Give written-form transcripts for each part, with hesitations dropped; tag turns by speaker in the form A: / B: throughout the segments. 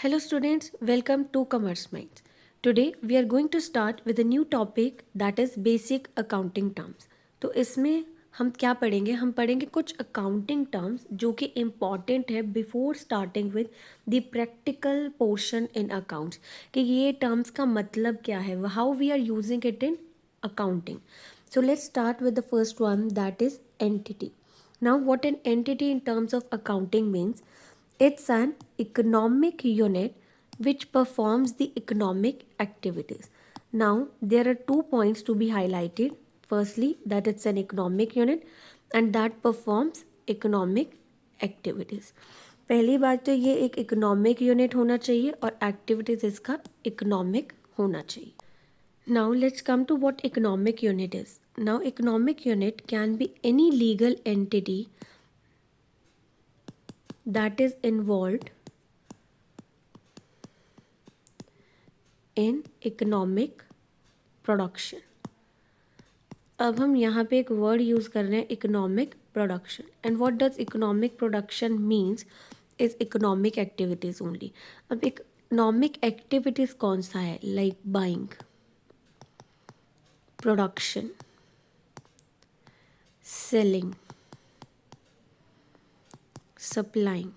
A: Hello students, welcome to Commerce Minds. Today we are going to start with a new topic that is basic accounting terms. तो इसमें हम क्या पढ़ेंगे? हम पढ़ेंगे कुछ अकाउंटिंग टर्म्स जो कि इम्पॉर्टेंट है before starting with the practical portion in accounts, कि ये टर्म्स का मतलब क्या है, how we are using it in accounting. So let's start with the first one, that is entity. Now what an entity in terms of accounting means, it's an economic unit which performs the economic activities. Now there are 2 points to be highlighted. Firstly, that it's an economic unit and that performs economic activities. पहली बात तो ये एक economic unit होना चाहिए और activities इसका economic होना चाहिए. Now let's come to what economic unit is. Now economic unit can be any legal entity that is involved in economic production. अब हम यहाँ पे एक वर्ड यूज़ कर रहे हैं, economic production. And what does economic production means is economic activities only. अब economic activities कौन सा है? Like buying, production, selling, supplying,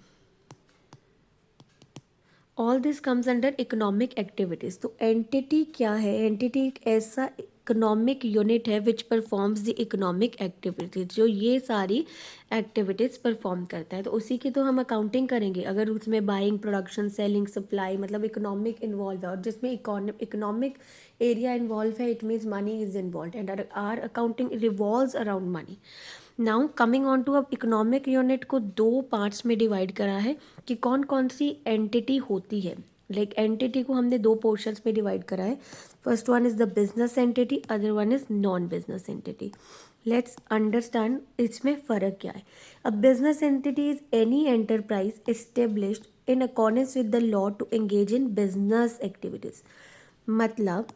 A: all this comes under economic activities. तो एंटिटी क्या है? एंटिटी एक ऐसा इकोनॉमिक यूनिट है विच परफॉर्म्स द इकोनॉमिक एक्टिविटीज, जो ये सारी एक्टिविटीज़ परफॉर्म करता है. तो उसी की तो हम अकाउंटिंग करेंगे अगर उसमें बाइंग, प्रोडक्शन, सेलिंग, सप्लाई मतलब इकोनॉमिक इन्वॉल्व है. और जिसमें इकोनॉमिक एरिया इन्वॉल्व है, it means money is involve and our accounting revolves around money. Now coming on to, अब इकोनॉमिक यूनिट को 2 पार्ट्स में डिवाइड करा है कि कौन कौन सी एंटिटी होती है. लाइक एंटिटी को हमने 2 पोर्शंस में डिवाइड करा है. First one is the business entity, other one is non business entity. Let's understand इसमें फ़र्क क्या है. अब business entity is any enterprise established in accordance with the law to engage in business activities. मतलब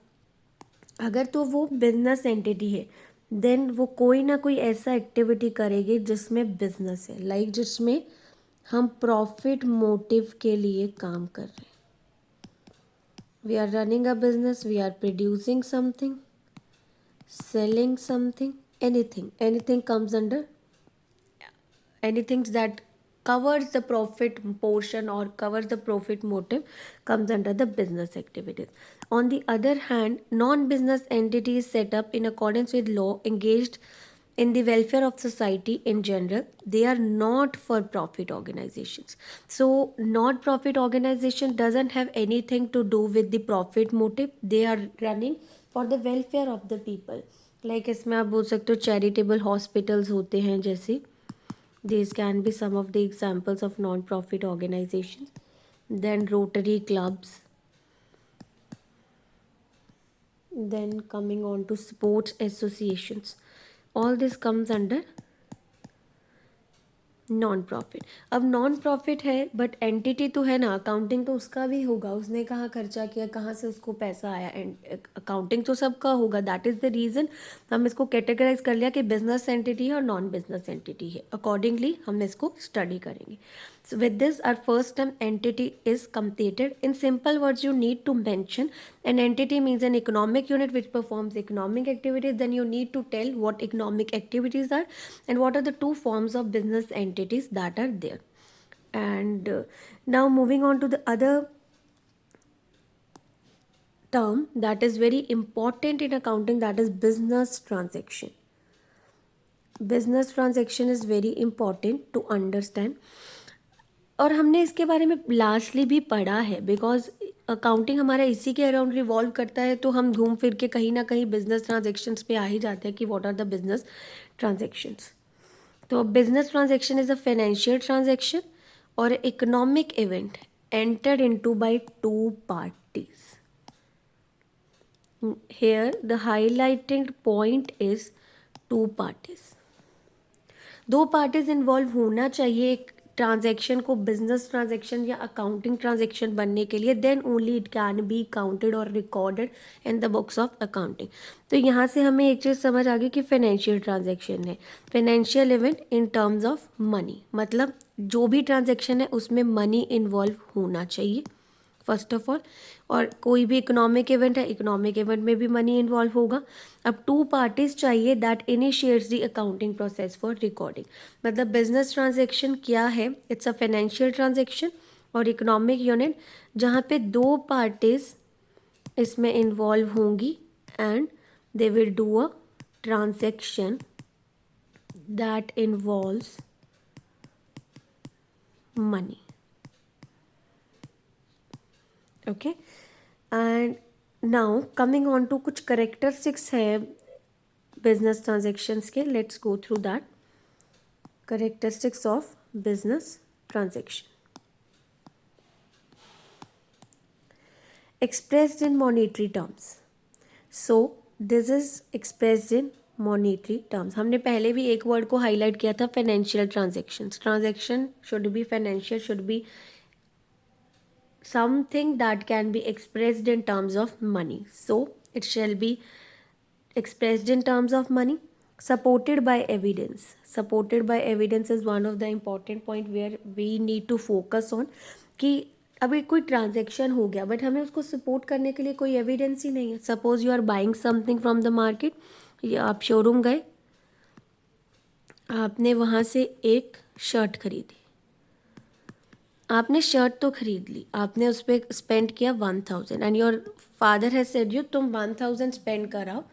A: अगर तो वो बिजनेस एंटिटी है देन वो कोई ना कोई ऐसा एक्टिविटी करेगी जिसमें बिजनेस है, लाइक जिसमें हम प्रॉफिट मोटिव के लिए काम कर रहे हैं. We are running a business, we are producing something, selling something, anything comes under, anything that covers the profit portion or covers the profit motive comes under the business activities. On the other hand, non-business entities set up in accordance with law engaged in the welfare of society in general. They are not for profit organizations. So not profit organization doesn't have anything to do with the profit motive. They are running for the welfare of the people. Like इसमें आप बोल सकते हो charitable hospitals होते हैं जैसे. These can be some of the examples of non-profit organizations. Then Rotary clubs. Then coming on to sports associations. All this comes under non profit. अब non profit है बट एंटिटी तो है ना, accounting तो उसका भी होगा, उसने कहाँ खर्चा किया, कहाँ से उसको पैसा आया, एंड अकाउंटिंग तो सबका होगा. दैट इज़ द रीज़न हम इसको कैटेगराइज कर लिया कि बिजनेस एंटिटी है और नॉन बिजनेस एंटिटी है. अकॉर्डिंगली हम इसको स्टडी करेंगे. So with this, our first term entity is completed. In simple words, you need to mention an entity means an economic unit which performs economic activities. Then you need to tell what economic activities are and what are the 2 forms of business entities that are there. And now moving on to the other term that is very important in accounting, that is business transaction. Business transaction is very important to understand. और हमने इसके बारे में lastly भी पढ़ा है because accounting हमारा इसी के अराउंड रिवॉल्व करता है. तो हम घूम फिर के कहीं ना कहीं बिजनेस ट्रांजेक्शन्स पे आ ही जाते हैं कि what are the business transactions. तो business transaction is a financial transaction और economic event entered into by 2 parties. Here the highlighted point is 2 parties. 2 parties involve होना चाहिए एक ट्रांजेक्शन को बिजनेस ट्रांजेक्शन या अकाउंटिंग ट्रांजेक्शन बनने के लिए. Then only it can be counted और recorded in the books of accounting. तो यहाँ से हमें एक चीज़ समझ आ गई कि फाइनेंशियल ट्रांजेक्शन है, financial event in terms of money, मतलब जो भी ट्रांजेक्शन है उसमें मनी इन्वॉल्व होना चाहिए. फर्स्ट ऑफ ऑल, और कोई भी इकोनॉमिक इवेंट है, इकोनॉमिक इवेंट में भी मनी इन्वॉल्व होगा. अब टू पार्टीज चाहिए that initiates the accounting process for recording. मतलब बिजनेस ट्रांजेक्शन क्या है? It's a financial transaction. और इकोनॉमिक यूनिट जहाँ पे दो पार्टीज इसमें इन्वॉल्व होंगी and they will do a transaction that involves money. Okay, and now coming on to कुछ करेक्टरिस्टिक्स है बिजनेस ट्रांजेक्शन्स के. Let's go through that. Characteristics of business transaction. Expressed in monetary terms. So this is expressed in monetary terms. हमने पहले भी एक word को highlight किया था, financial transactions. Transaction should be financial, should be something that can be expressed in terms of money. So it shall be expressed in terms of money, supported by evidence. Supported by evidence is one of the important point where we need to focus on. कि अभी कोई transaction हो गया but हमें उसको support करने के लिए कोई एविडेंस ही नहीं है. Suppose you are buying something from the market, या आप शोरूम गए, आपने वहाँ से एक शर्ट खरीदी. आपने शर्ट तो खरीद ली, आपने उस पर स्पेंड किया 1000 and your father has said you तुम 1000 स्पेंड कराओ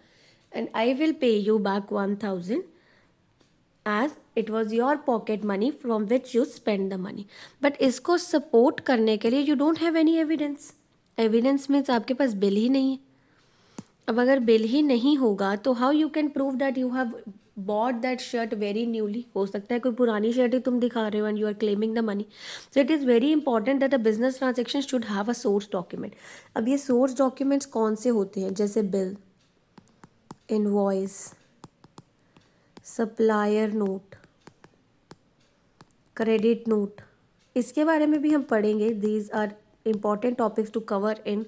A: and I will pay you back 1000 as it was your pocket money from which you spend the money. But इसको सपोर्ट करने के लिए you don't have any evidence. Evidence means आपके पास bill ही नहीं है. अब अगर बिल ही नहीं होगा तो how you can prove that you have bought that shirt very newly. हो सकता है कोई पुरानी शर्ट ही तुम दिखा रहे हो and you are claiming the money. So it is very important that a business transaction should have a source document. अब ये source documents कौन से होते हैं? जैसे bill, invoice, supplier note, credit note. इसके बारे में भी हम पढ़ेंगे. These are important topics to cover in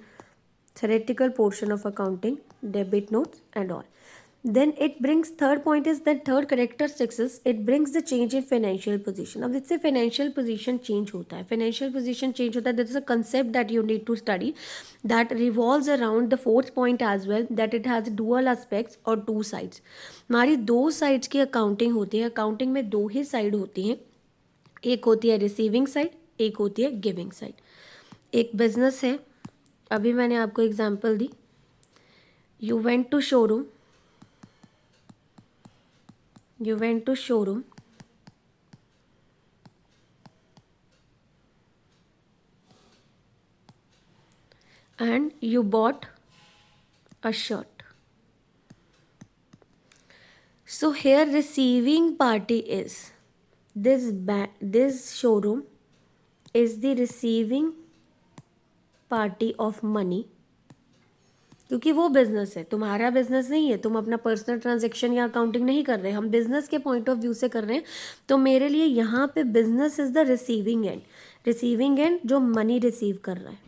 A: theoretical portion of accounting, debit notes and all. Then it brings, third point is that third characteristics is it brings the change in financial position. अब इससे financial position change होता है. Financial position change होता है. That is a concept that you need to study that revolves around the fourth point as well, that it has dual aspects or two sides. हमारी दो sides की accounting होती है. accounting में दो ही side होती हैं. एक होती है receiving side, एक होती है giving side. एक business है, अभी मैंने आपको एग्जाम्पल दी. You went to showroom, and you bought a shirt. So here receiving party is this showroom is the receiving party of money, क्योंकि वो बिजनेस है, तुम्हारा बिजनेस नहीं है. तुम अपना पर्सनल ट्रांजेक्शन या अकाउंटिंग नहीं कर रहे, हम बिजनेस के पॉइंट ऑफ व्यू से कर रहे हैं. तो मेरे लिए यहाँ पे business is the receiving end. Receiving end जो मनी रिसीव कर रहा है,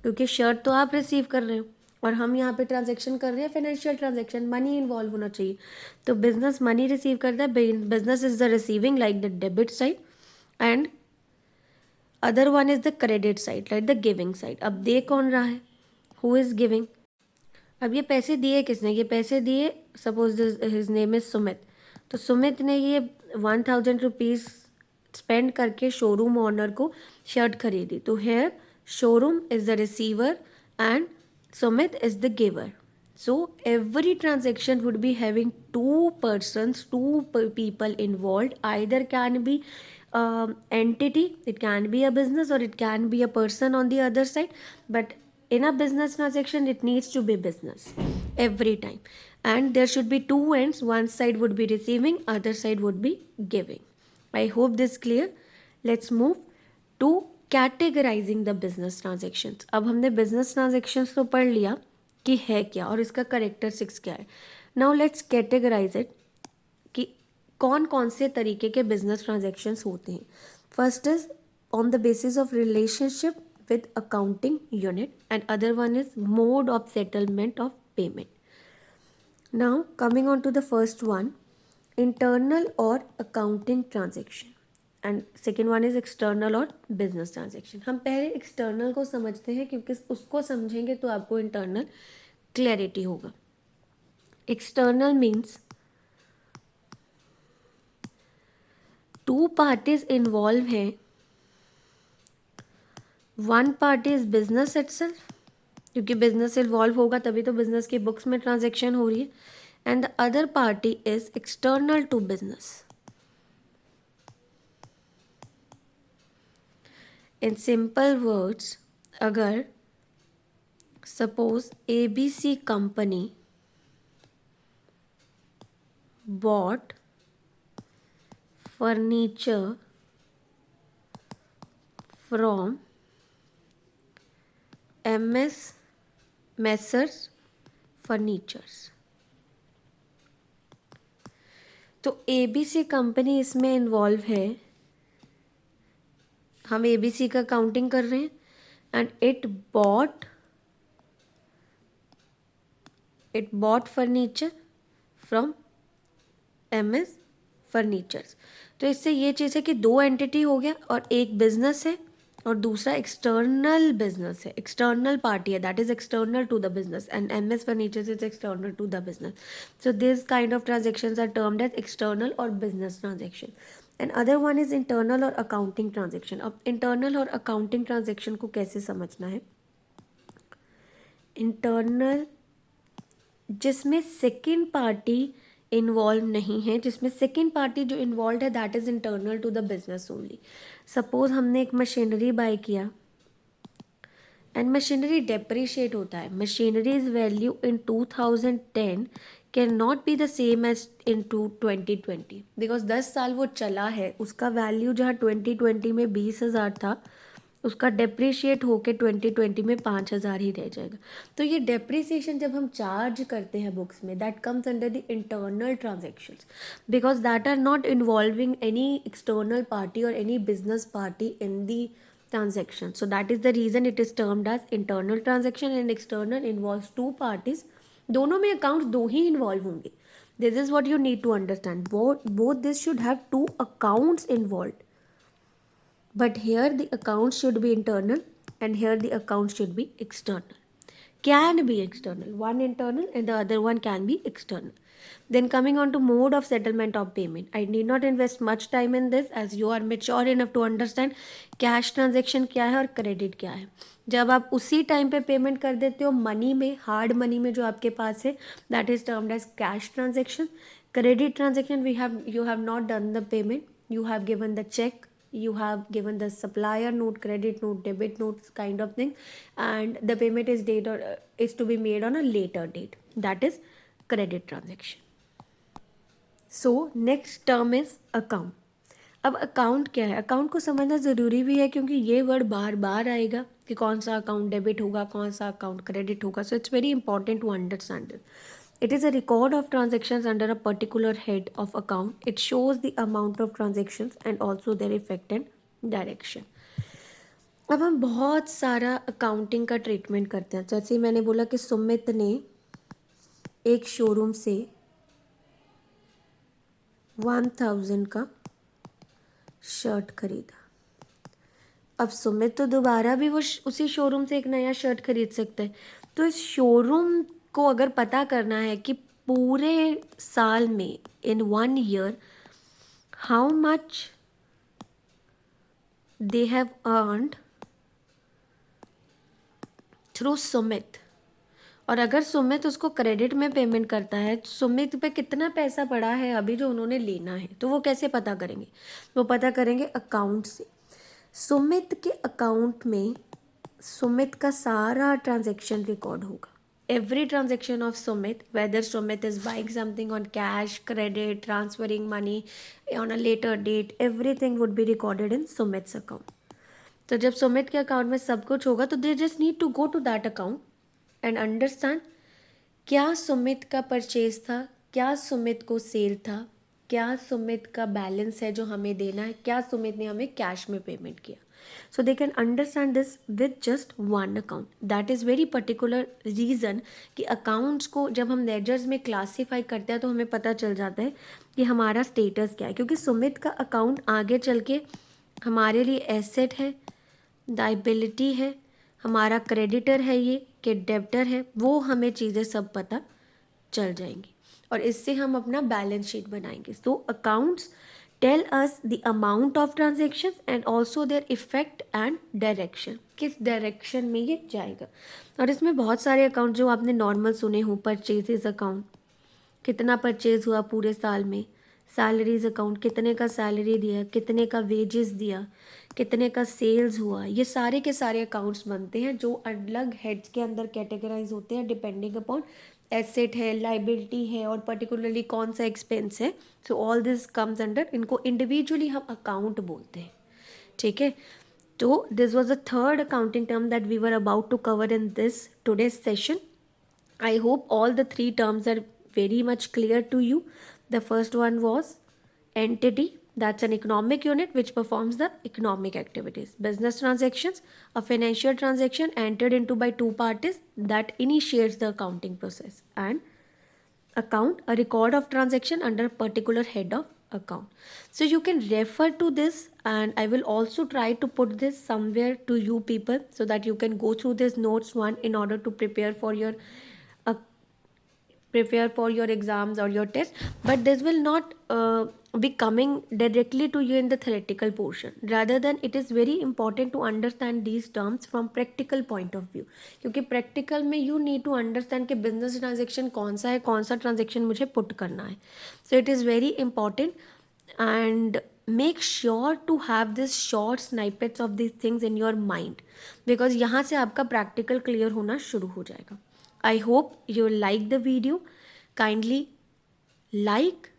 A: क्योंकि शर्ट तो आप रिसीव कर रहे हो और हम यहाँ पे ट्रांजेक्शन कर रहे हैं फाइनेंशियल ट्रांजेक्शन, मनी इन्वॉल्व होना चाहिए. तो बिजनेस मनी रिसीव करता है. Business is the receiving like the debit side and other one is the credit side like the giving side. अब दे कौन रहा है? Who is giving? अब ये पैसे दिए किसने? ये पैसे दिए, suppose his name is Sumit. तो सुमित ने ये 1000 रुपीज़ स्पेंड करके शोरूम ओनर को शर्ट खरीदी. तो here showroom is the receiver and Sumit is the giver. So every transaction would be having two persons, two people involved. Either can be entity, it can be a business or it can be a person on the other side. But in a business transaction, it needs to be business every time. And there should be two ends. One side would be receiving, other side would be giving. I hope this clear. Let's move to categorizing the business transactions. अब हमने business transactions तो पढ़ लिया कि है क्या और इसका करेक्टरिस्टिक्स क्या है. नाउ लेट्स कैटेगराइज इट कि कौन कौन से तरीके के बिजनेस ट्रांजैक्शंस होते हैं. First is on the basis of relationship with accounting unit and other one is mode of settlement of payment. Now coming on to the first one, internal और accounting transaction. And second one is external और business transaction. हम पहले external को समझते हैं क्योंकि उसको समझेंगे तो आपको इंटरनल क्लैरिटी होगा. External means two parties involve हैं. One party is business itself, क्योंकि बिजनेस इन्वॉल्व होगा तभी तो बिजनेस की बुक्स में ट्रांजेक्शन हो रही है. And the other party is external to business. In simple words, अगर suppose ABC company bought furniture from MS Messrs Furnitures, तो ABC कंपनी इसमें इन्वॉल्व है. हम ABC का काउंटिंग कर रहे हैं. And it bought furniture from MS furnitures. तो इससे ये चीज़ है कि दो एंटिटी हो गया और एक बिजनेस है और दूसरा एक्सटर्नल बिजनेस है, एक्सटर्नल पार्टी है, that is external to the business. And MS furnitures is external to the business. So this kind of transactions are termed as external और business transaction. And other one is internal और accounting transaction. अब internal और accounting transaction को कैसे समझना है. Internal जिसमें second party involve नहीं है, जिसमें सेकेंड पार्टी जो इन्वॉल्व है that is internal to the business only. Suppose हमने एक मशीनरी बाय किया एंड मशीनरी डेप्रिशिएट होता है. Machinery's value in 2010 can not be the same as in 2020 because 10 साल वो चला है, उसका वैल्यू जहाँ 2020 में 20,000 था उसका डेप्रिशिएट होके 2020 में 5,000 ही रह जाएगा. तो ये डेप्रिसिएशन जब हम चार्ज करते हैं बुक्स में that comes under the internal transactions because that are not involving any external party और any business party in the transaction. So that is the reason it is termed as internal transaction and external involves two parties. दोनों में accounts दो ही involve होंगे. This is what you need to understand. Both this should have two accounts involved. But here the accounts should be internal and here the accounts should be external. Can be external. One internal and the other one can be external. Then coming on to mode of settlement of payment. I need not invest much time in this as you are mature enough to understand cash transaction क्या है और credit क्या है. जब आप उसी time पे payment कर देते हो मनी में, हार्ड मनी में जो आपके पास है that is termed as cash transaction. Credit transaction you have not done the payment, you have given the check, you have given the supplier note, credit note, debit note kind of thing, and the payment is is to be made on a later date. That is credit transaction. So next term is account. अब account क्या है. Account को समझना ज़रूरी भी है क्योंकि ये वर्ड बार बार आएगा कि कौन सा अकाउंट डेबिट होगा, कौन सा अकाउंट क्रेडिट होगा. So it's very important to understand it. It is a record of transactions under a particular head of account. It shows the amount of transactions and also their effect and direction. अब हम बहुत सारा accounting का treatment करते हैं. जैसे मैंने बोला कि सुमित ने एक शोरूम से 1,000 का शर्ट खरीदा. अब सुमित तो दोबारा भी वो उसी शोरूम से एक नया शर्ट खरीद सकता है. तो इस शोरूम को अगर पता करना है कि पूरे साल में इन 1 year how much they have earned through Sumit, और अगर सुमित उसको क्रेडिट में पेमेंट करता है तो सुमित पे कितना पैसा पड़ा है अभी जो उन्होंने लेना है, तो वो कैसे पता करेंगे. वो पता करेंगे अकाउंट से. सुमित के अकाउंट में सुमित का सारा ट्रांजैक्शन रिकॉर्ड होगा. Every transaction of Sumit, whether Sumit is buying something on cash, credit, transferring money on a later date, everything would be recorded in Sumit's account. तो जब सुमित के अकाउंट में सब कुछ होगा तो they just need to go to that account and understand क्या सुमित का परचेज था, क्या सुमित को सेल था, क्या सुमित का बैलेंस है जो हमें देना है, क्या सुमित ने हमें कैश में पेमेंट किया. so they can understand this with just one account. That is very particular reason कि accounts को जब हम ledgers में classify करते हैं तो हमें पता चल जाता है कि हमारा status क्या है, क्योंकि सुमित का account आगे चल के हमारे लिए asset है, liability है, हमारा creditor है, ये कि debtor है, वो हमें चीज़ें सब पता चल जाएंगी और इससे हम अपना बैलेंस शीट बनाएंगे. So accounts tell us the amount of transactions and also their effect and direction, किस डायरेक्शन में ये जाएगा. और इसमें बहुत सारे अकाउंट जो आपने नॉर्मल सुने हो, परचेजेस अकाउंट, कितना परचेज हुआ पूरे साल में, सैलरीज अकाउंट, कितने का सैलरी दिया, कितने का वेजेस दिया, कितने का सेल्स हुआ, ये सारे के सारे अकाउंट्स बनते हैं जो अलग हेड्स के अंदर कैटेगराइज होते हैं डिपेंडिंग अपॉन एसेट है, लाइबिलिटी है और पर्टिकुलरली कौन सा एक्सपेंस है. So all this comes under, इनको इंडिविजुअली हम अकाउंट बोलते हैं. ठीक है, तो this was the third accounting term that we were about to cover in this today's session. I hope all the three terms are very much clear to you. The first one was entity, that's an economic unit which performs the economic activities. Business transactions, a financial transaction entered into by two parties that initiates the accounting process. And account, a record of transaction under a particular head of account. So you can refer to this, and I will also try to put this somewhere to you people so that you can go through this notes one in order to uh, prepare for your exams or your test. But this will not be coming directly to you in the theoretical portion. Rather than, it is very important to understand these terms from practical point of view, क्योंकि practical में you need to understand कि business transaction कौन सा है, कौन सा transaction मुझे put करना है. So it is very important, and make sure to have this short snippets of these things in your mind, because यहाँ से आपका practical clear होना शुरू हो जाएगा. I hope you like the video. Kindly like,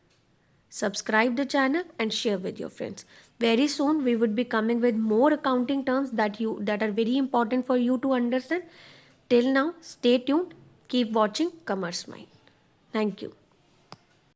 A: subscribe the channel and share with your friends. Very soon we would be coming with more accounting terms that are very important for you to understand. Till now, stay tuned. Keep watching Commerce Mind. Thank you.